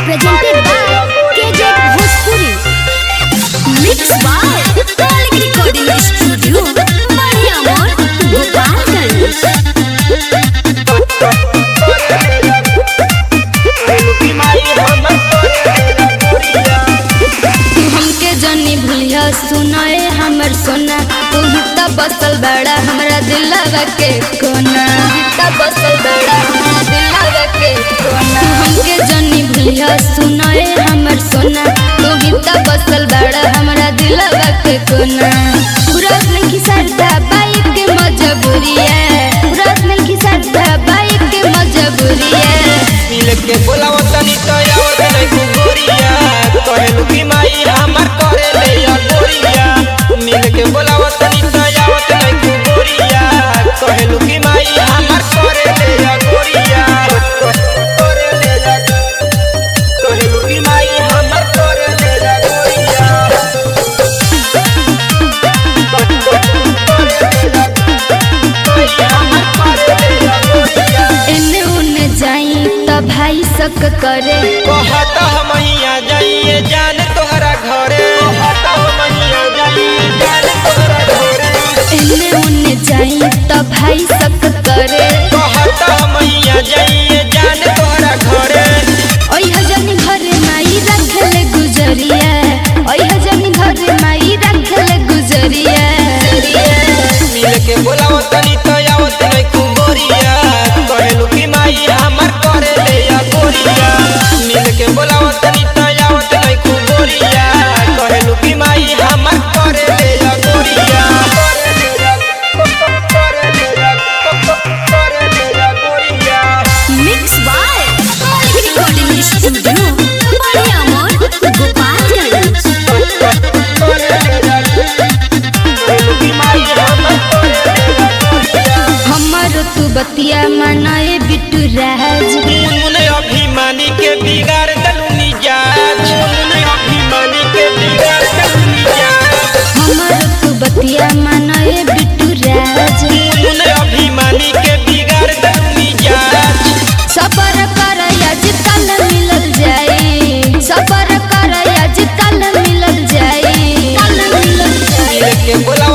presented by KJ Bhojpuri. Mixed by Malik Recording Studio, Mariamor, Gopalganj. हमके जनी भूलिया सुनाए हमर सोना, तू हिता बसल बड़ा हमरा दिलवा के कोना, हिता बसल बड़ा हमरा दिलवा के कोना। हमके जनी भूलिया सुनाए हमर सोना, तू हिता बसल बड़ा हमरा दिलवा के कोना। पूरा नहीं की सरदा बाइक के मजबूरी है, पूरा नहीं की सरदा बाइक के मजबूरी है। मिल के बोलावो तनी तो आवत नहीं गुगोरिया, कहलू कि माई हमर करे ले या गोरिया। मिल के बोलावो तनी तो आवत नहीं गुगोरिया, कहलू कि माई हमर करे ले या गोरिया। करे ले या, कहलू कि माई हमर करे ले या गोरिया। एने उने जाई त भाई सक करे, कहता हम हिया जाइए जान तोहरा घरे, कहता हम हिया जाइए जान तोहरा घरे। एने उने जाई त भाई सक करे, कहता हम हिया जाइए जान तोहरा घरे। ओइ हजनी घरे माई रखले गुजरिया, ओइ हजनी घरे माई रखले गुजरिया। मिल के बोलावो तनी तो आवत नहीं कुगोरिया, कहलू कि माई हमर करे ले या गोरिया। मिल के बोलावो तनी तो आवत नहीं कुगोरिया, कहलू कि माई हमर करे ले या गोरिया। करे ले या, करे ले या गोरिया। Mix by Malik Recording Studio, Mariamor, Gopalganj. हमर तू बतिया मनाए बिट्टू राज, मुने अभिमानी के बिगाड़ दलू मिजाज, मुने अभिमानी के बिगाड़ दलू मिजाज। हमर तू बतिया मनाए बिट्टू राज। मुने अभिमानी के बिगाड़ दलू मिजाज। सबर कर आज कल मिलल जाई, सबर कर आज कल मिलल जाई, कल मिलल जाई। मिल के बोला